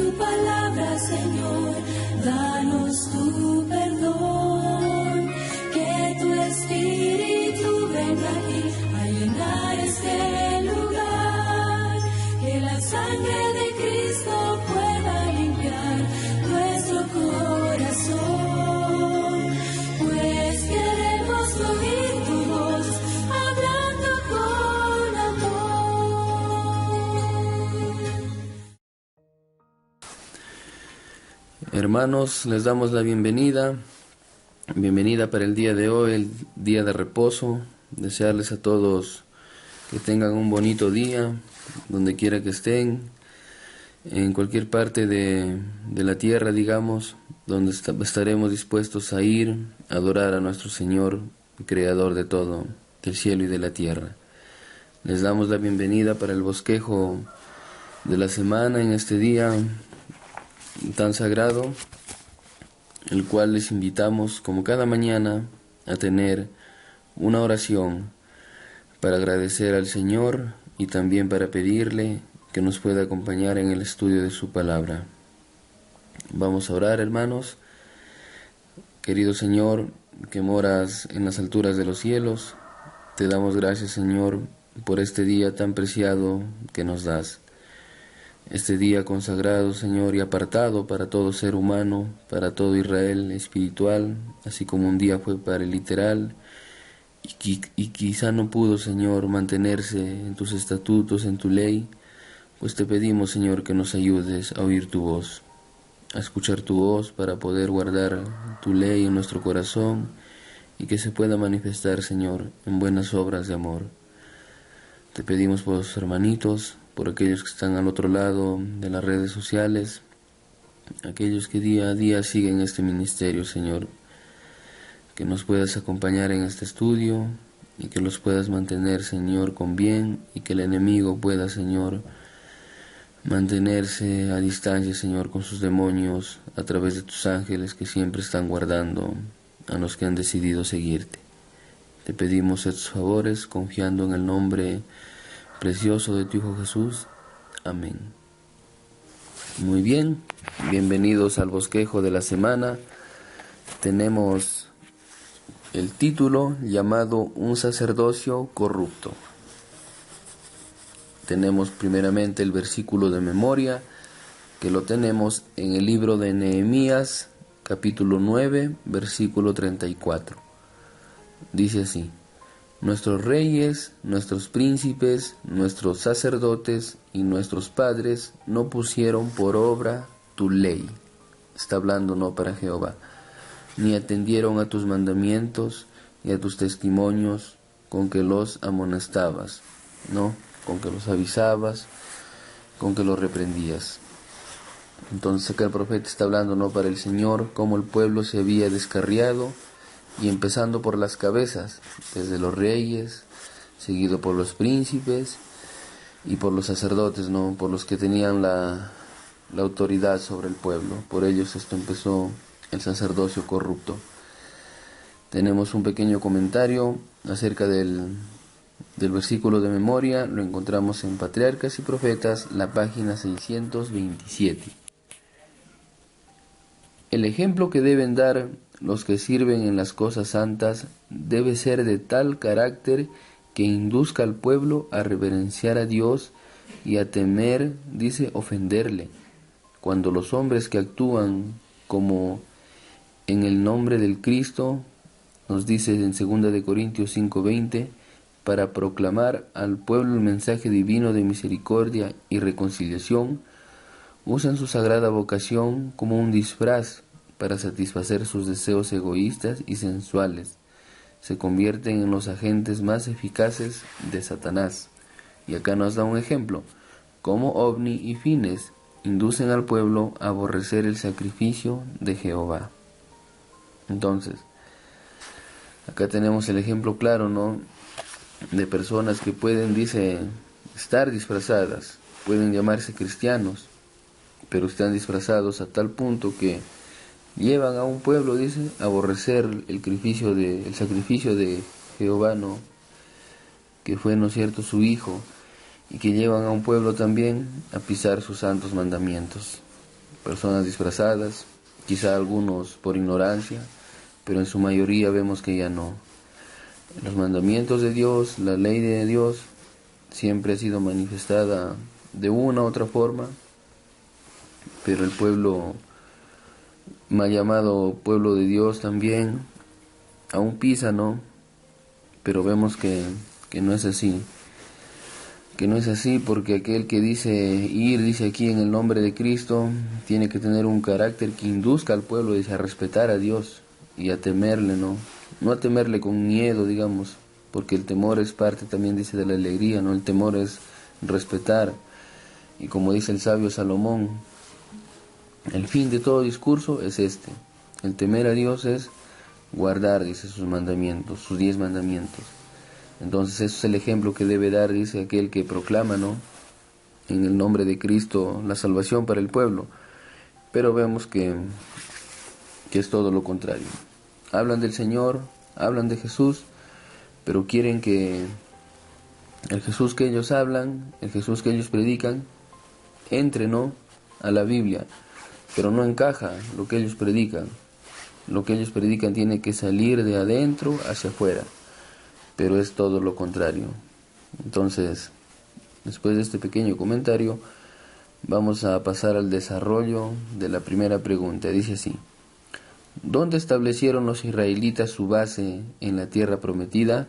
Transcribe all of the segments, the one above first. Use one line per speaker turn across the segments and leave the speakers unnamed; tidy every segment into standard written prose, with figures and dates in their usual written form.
tu palabra, Señor, danos tu perdón, que tu Espíritu venga aquí a llenar este lugar, que la sangre de Cristo pueda limpiar nuestro corazón, pues queremos oír tu voz hablando con amor.
Hermanos, les damos la bienvenida para el día de hoy, el día de reposo. Desearles a todos que tengan un bonito día, donde quiera que estén, en cualquier parte de la tierra, digamos, donde estaremos dispuestos a ir a adorar a nuestro Señor, Creador de todo, del cielo y de la tierra. Les damos la bienvenida para el bosquejo de la semana en este día tan sagrado, el cual les invitamos, como cada mañana, a tener una oración para agradecer al Señor y también para pedirle que nos pueda acompañar en el estudio de su palabra. Vamos a orar, hermanos. Querido Señor, que moras en las alturas de los cielos, te damos gracias, Señor, por este día tan preciado que nos das. Este día consagrado, Señor, y apartado para todo ser humano, para todo Israel espiritual, así como un día fue para el literal, y quizá no pudo, Señor, mantenerse en tus estatutos, en tu ley, pues te pedimos, Señor, que nos ayudes a oír tu voz, a escuchar tu voz para poder guardar tu ley en nuestro corazón y que se pueda manifestar, Señor, en buenas obras de amor. Te pedimos por los hermanitos, por aquellos que están al otro lado de las redes sociales, aquellos que día a día siguen este ministerio, Señor, que nos puedas acompañar en este estudio y que los puedas mantener, Señor, con bien, y que el enemigo pueda, Señor, mantenerse a distancia, Señor, con sus demonios a través de tus ángeles que siempre están guardando a los que han decidido seguirte. Te pedimos estos favores confiando en el nombre precioso de tu Hijo Jesús. Amén. Muy bien, bienvenidos al bosquejo de la semana. Tenemos el título llamado Un sacerdocio corrupto. Tenemos primeramente el versículo de memoria, que lo tenemos en el libro de Nehemías, capítulo 9, versículo 34. Dice así: nuestros reyes, nuestros príncipes, nuestros sacerdotes y nuestros padres no pusieron por obra tu ley. Está hablando no para Jehová. Ni atendieron a tus mandamientos y a tus testimonios con que los amonestabas, no, con que los avisabas, con que los reprendías. Entonces acá el profeta está hablando no para el Señor, cómo el pueblo se había descarriado, y empezando por las cabezas, desde los reyes, seguido por los príncipes y por los sacerdotes, no, por los que tenían la autoridad sobre el pueblo. Por ellos esto empezó el sacerdocio corrupto. Tenemos un pequeño comentario acerca del versículo de memoria, lo encontramos en Patriarcas y Profetas, la página 627. El ejemplo que deben dar los que sirven en las cosas santas debe ser de tal carácter que induzca al pueblo a reverenciar a Dios y a temer, dice, ofenderle. Cuando los hombres que actúan como en el nombre del Cristo, nos dice en 2 de Corintios 5:20, para proclamar al pueblo el mensaje divino de misericordia y reconciliación, usan su sagrada vocación como un disfraz para satisfacer sus deseos egoístas y sensuales. Se convierten en los agentes más eficaces de Satanás. Y acá nos da un ejemplo, cómo Ovni y Fines inducen al pueblo a aborrecer el sacrificio de Jehová. Entonces, acá tenemos el ejemplo claro, ¿no?, de personas que pueden, dice, estar disfrazadas, pueden llamarse cristianos, pero están disfrazados a tal punto que llevan a un pueblo, dice, a aborrecer el sacrificio de Jehová, ¿no?, que fue, ¿no es cierto?, su Hijo, y que llevan a un pueblo también a pisar sus santos mandamientos. personas disfrazadas, quizá algunos por ignorancia, pero en su mayoría vemos que ya no. Los mandamientos de Dios, la ley de Dios, siempre ha sido manifestada de una u otra forma, pero el pueblo, mal llamado pueblo de Dios también, aún pisa, ¿no? Pero vemos que no es así. Que no es así, porque aquel que dice aquí en el nombre de Cristo, tiene que tener un carácter que induzca al pueblo, dice, a respetar a Dios y a temerle, ¿no? No a temerle con miedo, digamos, porque el temor es parte también, dice, de la alegría, ¿no? El temor es respetar. Y como dice el sabio Salomón, el fin de todo discurso es este. El temer a Dios es guardar, dice, sus mandamientos, sus 10 mandamientos. Entonces eso es el ejemplo que debe dar, dice, aquel que proclama, ¿no?, en el nombre de Cristo la salvación para el pueblo. Pero vemos que es todo lo contrario. Hablan del Señor, hablan de Jesús, pero quieren que el Jesús que ellos hablan, el Jesús que ellos predican, entre, ¿no?, a la Biblia, pero no encaja lo que ellos predican. Lo que ellos predican tiene que salir de adentro hacia afuera, pero es todo lo contrario. Entonces, después de este pequeño comentario, vamos a pasar al desarrollo de la primera pregunta. Dice así: ¿dónde establecieron los israelitas su base en la tierra prometida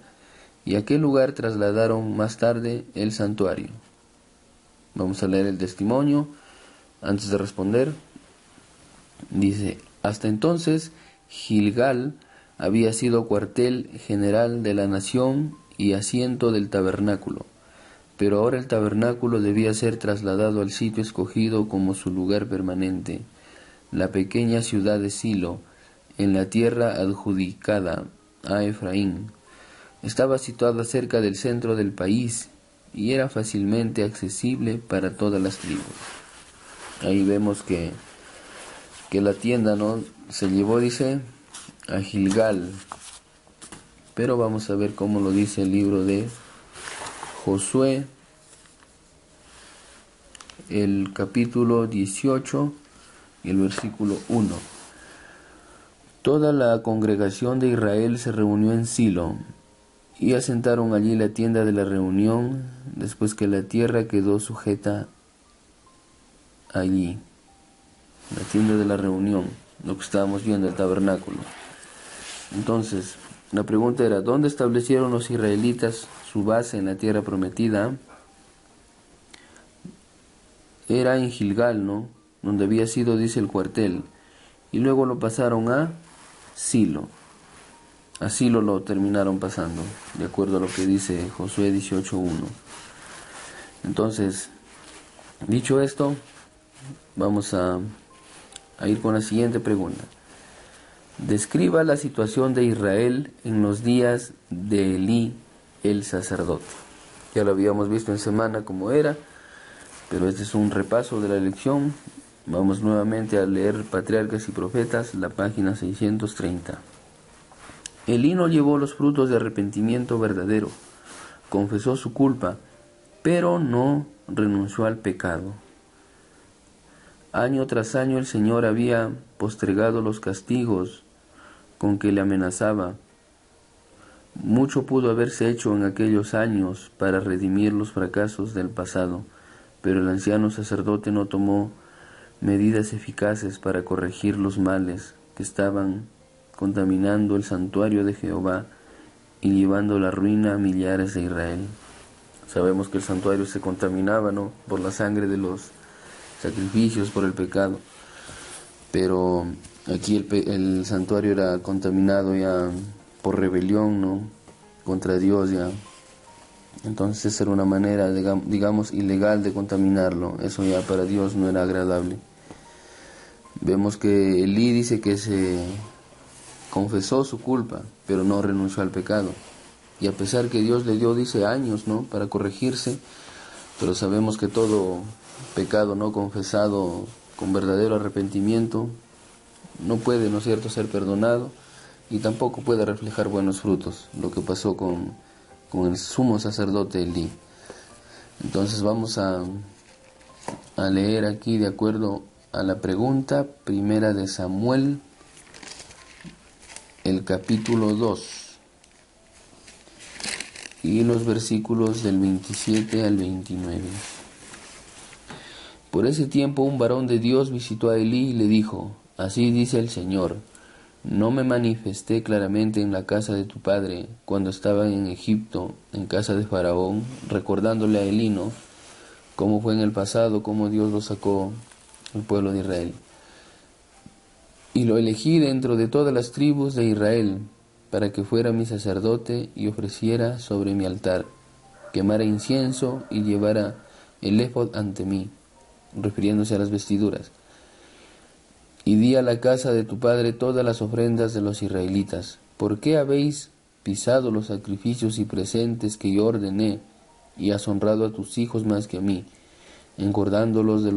y a qué lugar trasladaron más tarde el santuario? Vamos a leer el testimonio antes de responder. Dice: hasta entonces Gilgal había sido cuartel general de la nación y asiento del tabernáculo, pero ahora el tabernáculo debía ser trasladado al sitio escogido como su lugar permanente, la pequeña ciudad de Silo, en la tierra adjudicada a Efraín. Estaba situada cerca del centro del país y era fácilmente accesible para todas las tribus. Ahí vemos que la tienda, ¿no?, se llevó, dice, a Gilgal. Pero vamos a ver cómo lo dice el libro de Josué, el capítulo 18 y el versículo 1. Toda la congregación de Israel se reunió en Silo y asentaron allí la tienda de la reunión después que la tierra quedó sujeta allí. La tienda de la reunión, lo que estábamos viendo, el tabernáculo. Entonces, la pregunta era: ¿dónde establecieron los israelitas su base en la tierra prometida? Era en Gilgal, ¿no?, donde había sido, dice, el cuartel, y luego lo pasaron a Silo. A Silo lo terminaron pasando, de acuerdo a lo que dice Josué 18:1. Entonces, dicho esto, vamos a ir con la siguiente pregunta. Describa la situación de Israel en los días de Elí, el sacerdote. Ya lo habíamos visto en semana cómo era, pero este es un repaso de la lección. Vamos nuevamente a leer Patriarcas y Profetas, la página 630. Elí no llevó los frutos de arrepentimiento verdadero, confesó su culpa, pero no renunció al pecado. Año tras año el Señor había postergado los castigos con que le amenazaba. Mucho pudo haberse hecho en aquellos años para redimir los fracasos del pasado, pero el anciano sacerdote no tomó medidas eficaces para corregir los males que estaban contaminando el santuario de Jehová y llevando la ruina a millares de Israel. Sabemos que el santuario se contaminaba, ¿no?, por la sangre de los sacrificios, por el pecado, pero aquí el santuario era contaminado ya por rebelión, ¿no?, contra Dios ya. Entonces esa era una manera, digamos, ilegal de contaminarlo. Eso ya para Dios no era agradable. Vemos que Elí dice que se confesó su culpa, pero no renunció al pecado. Y a pesar que Dios le dio, dice, años, ¿no?, para corregirse, pero sabemos que todo pecado no confesado con verdadero arrepentimiento no puede, ¿no es cierto?, ser perdonado y tampoco puede reflejar buenos frutos, lo que pasó con el sumo sacerdote Elí. Entonces vamos a leer aquí de acuerdo a la pregunta. Primera de Samuel, el capítulo 2 y los versículos del 27 al 29. Por ese tiempo un varón de Dios visitó a Elí y le dijo: Así dice el Señor, no me manifesté claramente en la casa de tu padre cuando estaba en Egipto, en casa de Faraón, recordándole a Elí, ¿no?, cómo fue en el pasado, cómo Dios lo sacó el pueblo de Israel. Y lo elegí dentro de todas las tribus de Israel, para que fuera mi sacerdote y ofreciera sobre mi altar, quemara incienso y llevara el éfod ante mí, refiriéndose a las vestiduras. Y di a la casa de tu padre todas las ofrendas de los israelitas. ¿Por qué habéis pisado los sacrificios y presentes que yo ordené, y has honrado a tus hijos más que a mí, engordándolos de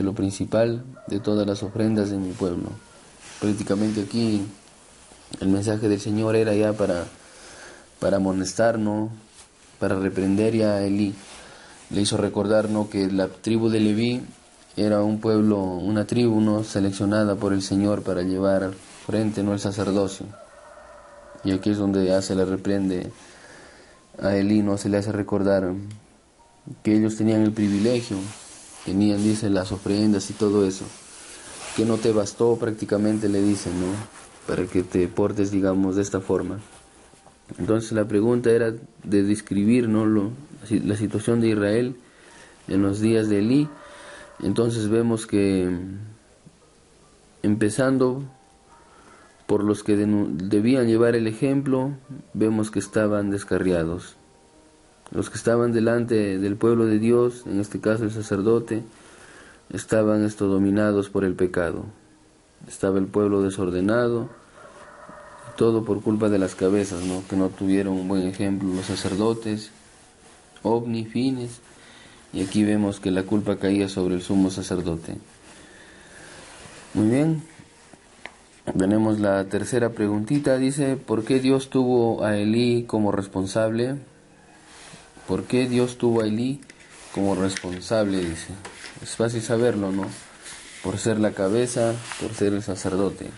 lo principal de todas las ofrendas de mi pueblo? Prácticamente aquí el mensaje del Señor era ya para amonestar, ¿no?, para reprender ya a Elí. Le hizo recordar, ¿no?, que la tribu de Leví era un pueblo, una tribu, ¿no?, seleccionada por el Señor para llevar al frente, ¿no?, el sacerdocio. Y aquí es donde ya se le reprende a Elí, ¿no?, se le hace recordar que ellos tenían el privilegio, tenían, dice, las ofrendas y todo eso, que no te bastó, prácticamente le dicen, ¿no?, para que te portes, digamos, de esta forma. Entonces la pregunta era de describir, ¿no?, la situación de Israel en los días de Elí. Entonces vemos que, empezando por los que debían llevar el ejemplo, vemos que estaban descarriados. Los que estaban delante del pueblo de Dios, en este caso el sacerdote, estaban dominados por el pecado. Estaba el pueblo desordenado, todo por culpa de las cabezas, ¿no?, que no tuvieron un buen ejemplo. Los sacerdotes, Ofni, Fines, y aquí vemos que la culpa caía sobre el sumo sacerdote. Muy bien, tenemos la tercera preguntita. Dice: ¿por qué Dios tuvo a Elí como responsable? ¿Por qué Dios tuvo a Elí como responsable? Dice, es fácil saberlo, ¿no?, por ser la cabeza, por ser el sacerdote.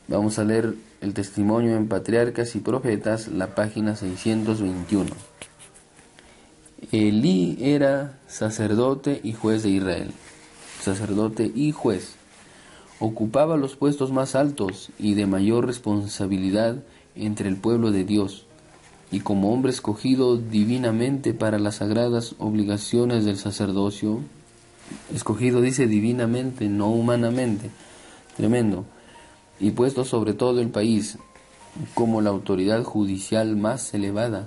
Vamos a leer el testimonio en Patriarcas y Profetas, la página 621. Elí era sacerdote y juez de Israel. Sacerdote y juez. Ocupaba los puestos más altos y de mayor responsabilidad entre el pueblo de Dios, y como hombre escogido divinamente para las sagradas obligaciones del sacerdocio. Escogido, dice, divinamente, no humanamente. Tremendo. Y puesto sobre todo el país como la autoridad judicial más elevada,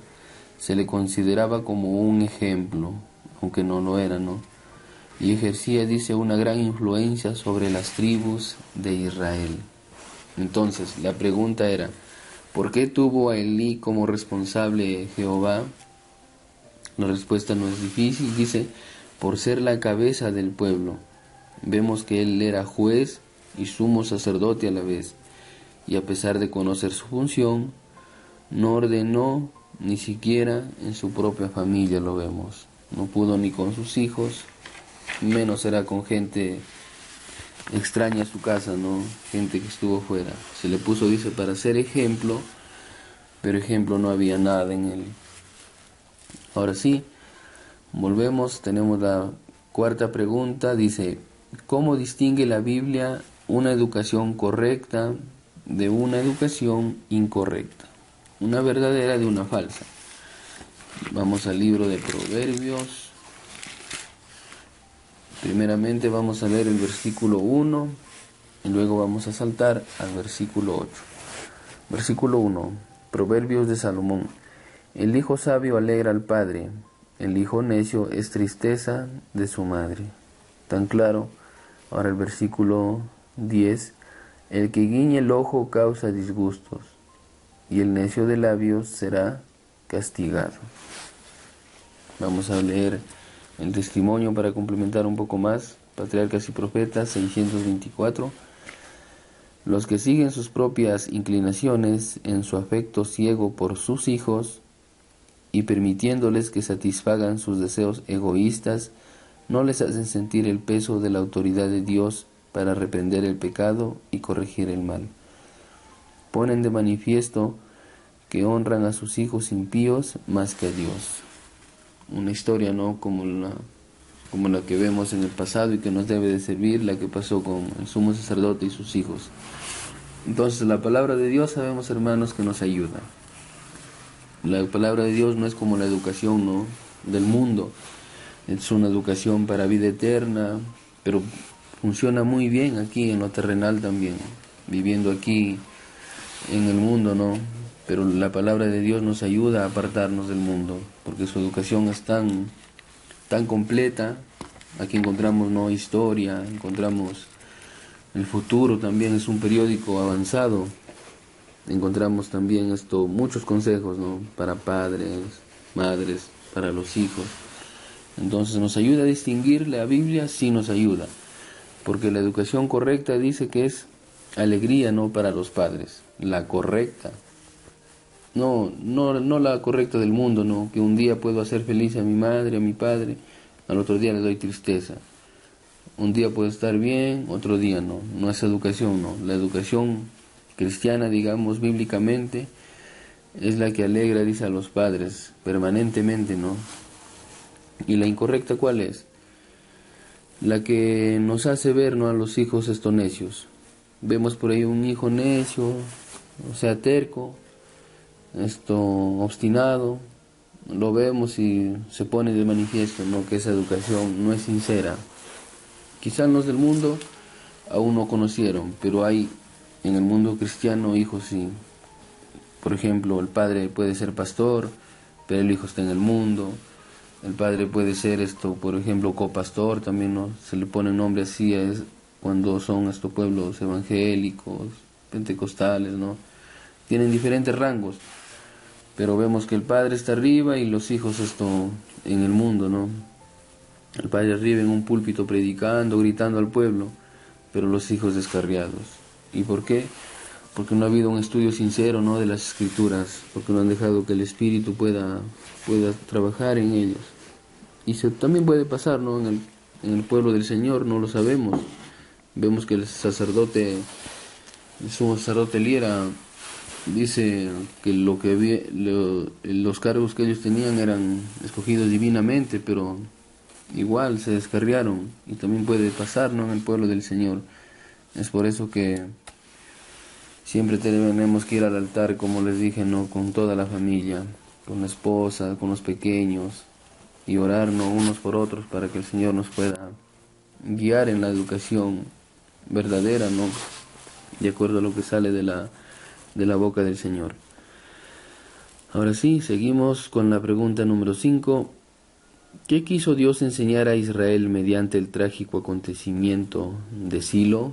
se le consideraba como un ejemplo, aunque no lo era, ¿no? Y ejercía, dice, una gran influencia sobre las tribus de Israel. Entonces, la pregunta era: ¿por qué tuvo a Elí como responsable Jehová? La respuesta no es difícil, dice: por ser la cabeza del pueblo. Vemos que él era juez y sumo sacerdote a la vez, y a pesar de conocer su función, no ordenó ni siquiera en su propia familia, lo vemos. No pudo ni con sus hijos, menos era con gente extraña a su casa, ¿no?, gente que estuvo fuera. Se le puso, dice, para ser ejemplo, pero ejemplo no había nada en él. Ahora sí, volvemos, tenemos la cuarta pregunta. Dice: ¿cómo distingue la Biblia una educación correcta de una educación incorrecta? Una verdadera de una falsa. Vamos al libro de Proverbios. Primeramente vamos a leer el versículo 1 y luego vamos a saltar al versículo 8. Versículo 1, Proverbios de Salomón. El hijo sabio alegra al padre, el hijo necio es tristeza de su madre. Tan claro. Ahora el versículo 10. El que guiñe el ojo causa disgustos, y el necio de labios será castigado. Vamos a leer el testimonio para complementar un poco más. Patriarcas y Profetas 624. Los que siguen sus propias inclinaciones en su afecto ciego por sus hijos y permitiéndoles que satisfagan sus deseos egoístas, no les hacen sentir el peso de la autoridad de Dios para reprender el pecado y corregir el mal. Ponen de manifiesto que honran a sus hijos impíos más que a Dios. Una historia, ¿no?, como la que vemos en el pasado y que nos debe de servir, la que pasó con el sumo sacerdote y sus hijos. Entonces la palabra de Dios, sabemos, hermanos, que nos ayuda. La palabra de Dios no es como la educación, ¿no?, del mundo. Es una educación para vida eterna, pero funciona muy bien aquí en lo terrenal también, viviendo aquí en el mundo, ¿no? Pero la palabra de Dios nos ayuda a apartarnos del mundo, porque su educación es tan completa. Aquí encontramos, ¿no?, historia, encontramos el futuro, también es un periódico avanzado. Encontramos también muchos consejos, ¿no?, para padres, madres, para los hijos. Entonces nos ayuda a distinguir. La Biblia sí nos ayuda, porque la educación correcta dice que es alegría, ¿no?, para los padres. La correcta, no la correcta del mundo, ¿no?, que un día puedo hacer feliz a mi madre, a mi padre, al otro día le doy tristeza. Un día puedo estar bien, otro día no. No es educación, no. La educación cristiana, digamos, bíblicamente, es la que alegra, dice, a los padres permanentemente, ¿no? ¿Y la incorrecta cuál es? La que nos hace ver, ¿no?, a los hijos necios. Vemos por ahí un hijo necio, o sea, terco, obstinado. Lo vemos y se pone de manifiesto, ¿no?, que esa educación no es sincera. Quizás los del mundo aún no conocieron, pero hay en el mundo cristiano hijos, sí. Por ejemplo, el padre puede ser pastor, pero el hijo está en el mundo. El padre puede ser por ejemplo, copastor, también, ¿no? Se le pone nombre así cuando son estos pueblos evangélicos, pentecostales, ¿no? Tienen diferentes rangos, pero vemos que el padre está arriba y los hijos en el mundo, ¿no? El padre arriba en un púlpito predicando, gritando al pueblo, pero los hijos descarriados. ¿Y por qué? Porque no ha habido un estudio sincero, ¿no?, de las Escrituras, porque no han dejado que el Espíritu pueda trabajar en ellos. Y también puede pasar, ¿no?, en el pueblo del Señor, no lo sabemos. Vemos que el sumo sacerdote Liera dice que los cargos que ellos tenían eran escogidos divinamente, pero igual se descarriaron, y también puede pasar, ¿no?, en el pueblo del Señor. Es por eso que siempre tenemos que ir al altar, como les dije, ¿no?, con toda la familia, con la esposa, con los pequeños, y orar, ¿no?, unos por otros, para que el Señor nos pueda guiar en la educación verdadera, ¿no?, de acuerdo a lo que sale de la boca del Señor. Ahora sí, seguimos con la pregunta número 5. ¿Qué quiso Dios enseñar a Israel mediante el trágico acontecimiento de Silo?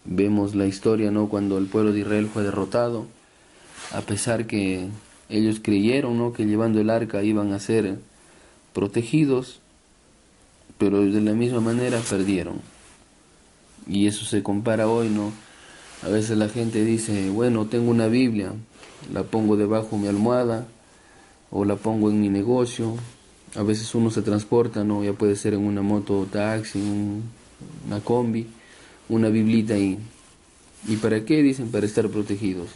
Vemos la historia, ¿no?, cuando el pueblo de Israel fue derrotado, a pesar que ellos creyeron, ¿no?, que llevando el arca iban a ser protegidos, pero de la misma manera perdieron. Y eso se compara hoy, ¿no? A veces la gente dice, bueno, tengo una Biblia, la pongo debajo de mi almohada, o la pongo en mi negocio. A veces uno se transporta, ¿no?, ya puede ser en una moto taxi, una combi, una biblita ahí. ¿Y para qué? Dicen, para estar protegidos.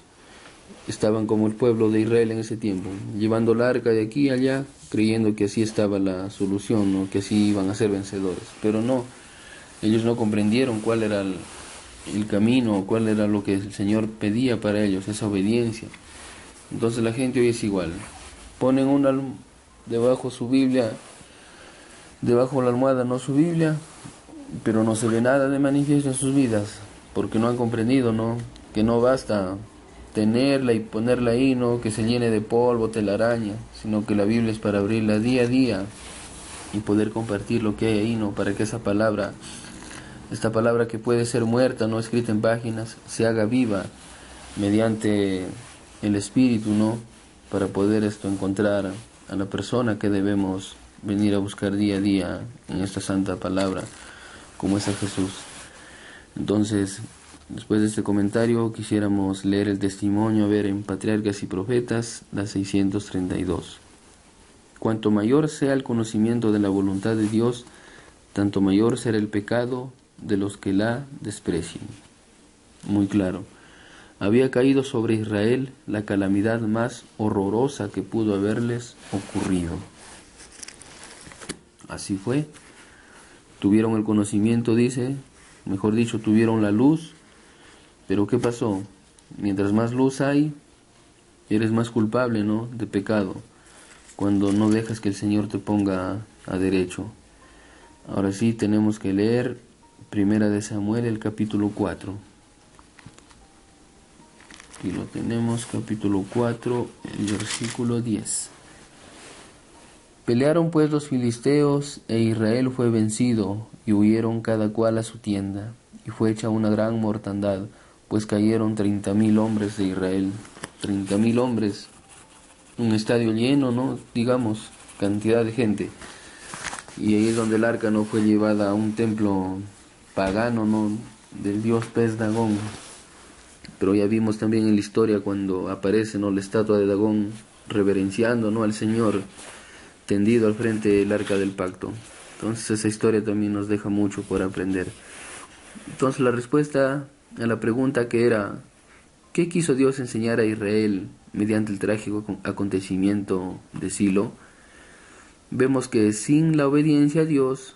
Estaban como el pueblo de Israel en ese tiempo, llevando la arca de aquí a allá, creyendo que así estaba la solución, ¿no?, que así iban a ser vencedores. Pero no, ellos no comprendieron cuál era el camino, cuál era lo que el Señor pedía para ellos, esa obediencia. Entonces la gente hoy es igual. Ponen debajo su Biblia, debajo de la almohada, no su Biblia, pero no se ve nada de manifiesto en sus vidas, porque no han comprendido, ¿no?, que no basta tenerla y ponerla ahí, ¿no?, que se llene de polvo, telaraña, sino que la Biblia es para abrirla día a día y poder compartir lo que hay ahí, ¿no?, para que esta palabra que puede ser muerta, no escrita en páginas, se haga viva mediante el Espíritu, ¿no?, para poder encontrar a la persona que debemos venir a buscar día a día en esta santa palabra, como es a Jesús. Entonces, después de este comentario, quisiéramos leer el testimonio, en Patriarcas y Profetas, la 632. Cuanto mayor sea el conocimiento de la voluntad de Dios, tanto mayor será el pecado de los que la desprecian. Muy claro. Había caído sobre Israel la calamidad más horrorosa que pudo haberles ocurrido. Así fue. Tuvieron el conocimiento, dice, mejor dicho, tuvieron la luz, pero ¿qué pasó? Mientras más luz hay, eres más culpable, ¿no?, de pecado, cuando no dejas que el Señor te ponga a derecho. Ahora sí, tenemos que leer Primera de Samuel, el capítulo 4. Aquí lo tenemos, capítulo 4, el versículo 10. Pelearon pues los filisteos, e Israel fue vencido, y huyeron cada cual a su tienda, y fue hecha una gran mortandad, pues cayeron 30,000 hombres de Israel. 30,000 hombres, un estadio lleno, ¿no?, digamos, cantidad de gente. Y ahí es donde el arca no fue llevada a un templo pagano, ¿no?, del dios pez Dagón. Pero ya vimos también en la historia cuando aparece, ¿no?, la estatua de Dagón reverenciando, ¿no?, al Señor tendido al frente del arca del pacto. Entonces esa historia también nos deja mucho por aprender. Entonces la respuesta a la pregunta que era ¿qué quiso Dios enseñar a Israel mediante el trágico acontecimiento de Silo? Vemos que sin la obediencia a Dios,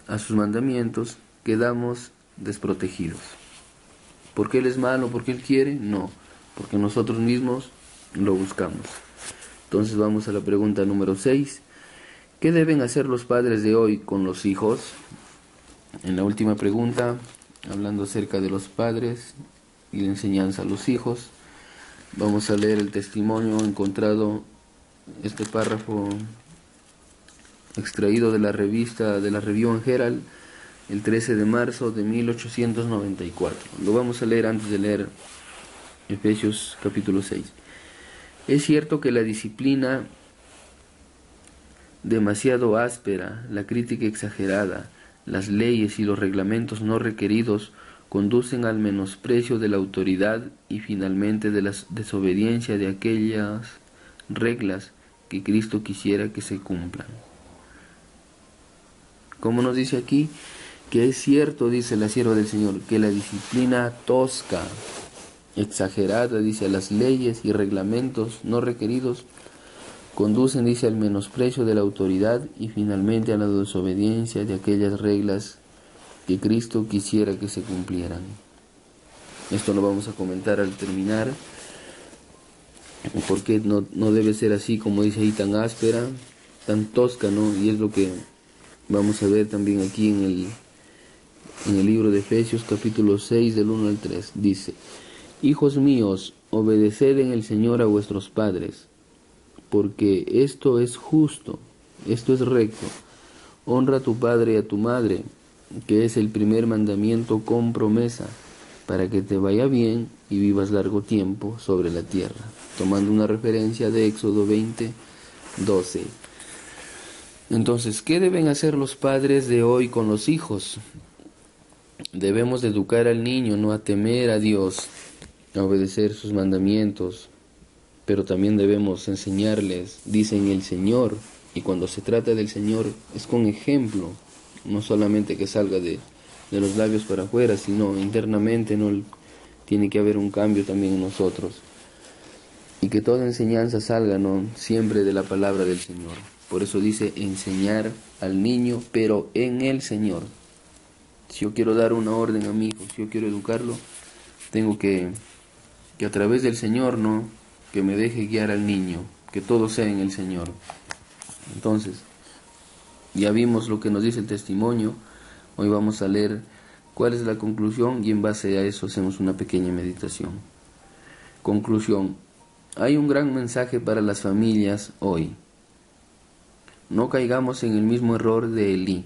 a sus mandamientos, quedamos desprotegidos. ¿Porque Él es malo? ¿Porque Él quiere? No, porque nosotros mismos lo buscamos. Entonces vamos a la pregunta número 6. ¿Qué deben hacer los padres de hoy con los hijos? En la última pregunta, hablando acerca de los padres y la enseñanza a los hijos, vamos a leer el testimonio encontrado, este párrafo extraído de la revista, de la Review and Herald, el 13 de marzo de 1894. Lo vamos a leer antes de leer Efesios capítulo 6. Es cierto que la disciplina demasiado áspera, la crítica exagerada, las leyes y los reglamentos no requeridos conducen al menosprecio de la autoridad y finalmente de la desobediencia de aquellas reglas que Cristo quisiera que se cumplan. Como nos dice aquí, que es cierto, dice la sierva del Señor, que la disciplina tosca, exagerada, dice, las leyes y reglamentos no requeridos conducen, dice, al menosprecio de la autoridad y finalmente a la desobediencia de aquellas reglas que Cristo quisiera que se cumplieran. Esto lo vamos a comentar al terminar, porque no debe ser así, como dice ahí, tan áspera, tan tosca, ¿no? Y es lo que vamos a ver también aquí en el libro de Efesios capítulo 6 del 1 al 3. Dice: Hijos míos, obedeced en el Señor a vuestros padres, porque esto es justo, esto es recto. Honra a tu padre y a tu madre, que es el primer mandamiento con promesa, para que te vaya bien y vivas largo tiempo sobre la tierra. Tomando una referencia de Éxodo 20:12. Entonces, ¿qué deben hacer los padres de hoy con los hijos? Debemos de educar al niño, no a temer a Dios, a obedecer sus mandamientos, pero también debemos enseñarles, dicen el Señor, y cuando se trata del Señor es con ejemplo, no solamente que salga de los labios para afuera, sino internamente, no tiene que haber un cambio también en nosotros, y que toda enseñanza salga, no siempre de la palabra del Señor. Por eso dice enseñar al niño, pero en el Señor. Si yo quiero dar una orden a mi hijo, si yo quiero educarlo, tengo que a través del Señor, ¿no?, que me deje guiar al niño, que todo sea en el Señor. Entonces, ya vimos lo que nos dice el testimonio. Hoy vamos a leer cuál es la conclusión y en base a eso hacemos una pequeña meditación. Conclusión: hay un gran mensaje para las familias hoy. No caigamos en el mismo error de Elí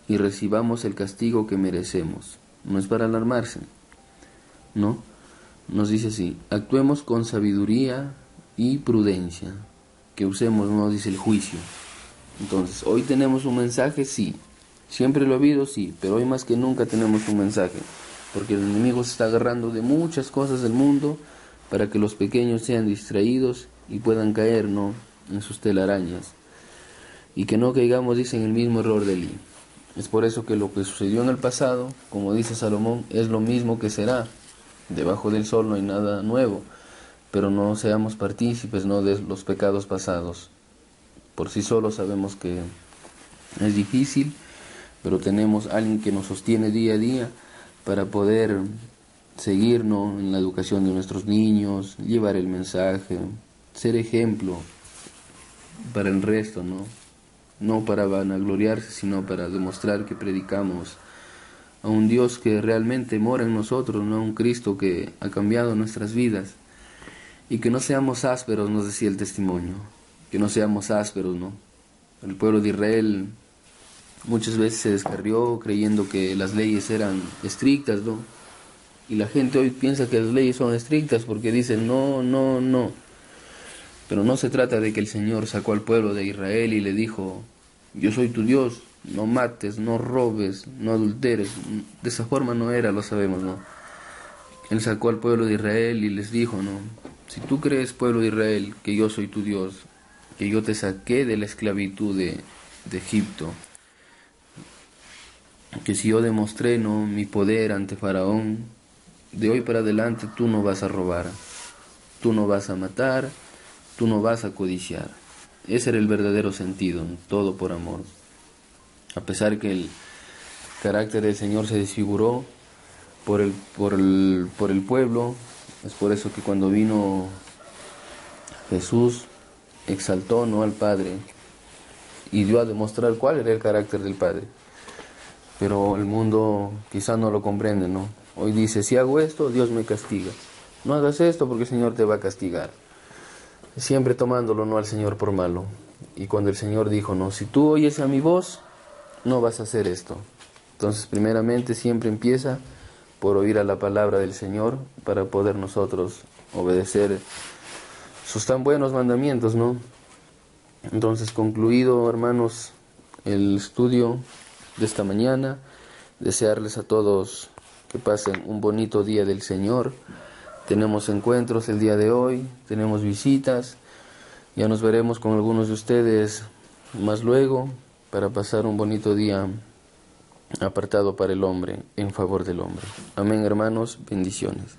y recibamos el castigo que merecemos. No es para alarmarse, ¿no? Nos dice así: actuemos con sabiduría y prudencia, que usemos, no dice, el juicio. Entonces, hoy tenemos un mensaje, sí, siempre lo ha habido, sí, pero hoy más que nunca tenemos un mensaje, porque el enemigo se está agarrando de muchas cosas del mundo para que los pequeños sean distraídos y puedan caer, ¿no?, en sus telarañas, y que no caigamos, dice, en el mismo error de Elí. Es por eso que lo que sucedió en el pasado, como dice Salomón, es lo mismo que será. Debajo del sol no hay nada nuevo, pero no seamos partícipes, ¿no?, de los pecados pasados. Por sí solos sabemos que es difícil, pero tenemos alguien que nos sostiene día a día para poder seguir, ¿no?, en la educación de nuestros niños, llevar el mensaje, ser ejemplo para el resto, no para vanagloriarse, sino para demostrar que predicamos a un Dios que realmente mora en nosotros, ¿no?, a un Cristo que ha cambiado nuestras vidas. Y que no seamos ásperos, nos decía el testimonio, que no seamos ásperos, ¿no? El pueblo de Israel muchas veces se descarrió creyendo que las leyes eran estrictas, ¿no? Y la gente hoy piensa que las leyes son estrictas porque dicen no, no, no. Pero no se trata de que el Señor sacó al pueblo de Israel y le dijo: yo soy tu Dios, no mates, no robes, no adulteres. De esa forma no era, lo sabemos, ¿no? Él sacó al pueblo de Israel y les dijo, ¿no? Si tú crees, pueblo de Israel, que yo soy tu Dios, que yo te saqué de la esclavitud de Egipto, que si yo demostré, ¿no?, mi poder ante Faraón, de hoy para adelante tú no vas a robar, tú no vas a matar, tú no vas a codiciar. Ese era el verdadero sentido, ¿no? Todo por amor. A pesar que el carácter del Señor se desfiguró por el pueblo, es por eso que cuando vino Jesús exaltó, ¿no?, al Padre y dio a demostrar cuál era el carácter del Padre. Pero el mundo quizá no lo comprende, ¿no? Hoy dice, si hago esto, Dios me castiga. No hagas esto porque el Señor te va a castigar. Siempre tomándolo, ¿no?, al Señor por malo. Y cuando el Señor dijo, no, si tú oyes a mi voz, no vas a hacer esto. Entonces, primeramente, siempre empieza por oír a la palabra del Señor para poder nosotros obedecer sus tan buenos mandamientos, ¿no? Entonces, concluido, hermanos, el estudio de esta mañana, desearles a todos que pasen un bonito día del Señor. Tenemos encuentros el día de hoy, tenemos visitas, ya nos veremos con algunos de ustedes más luego para pasar un bonito día apartado para el hombre, en favor del hombre. Amén, hermanos, bendiciones.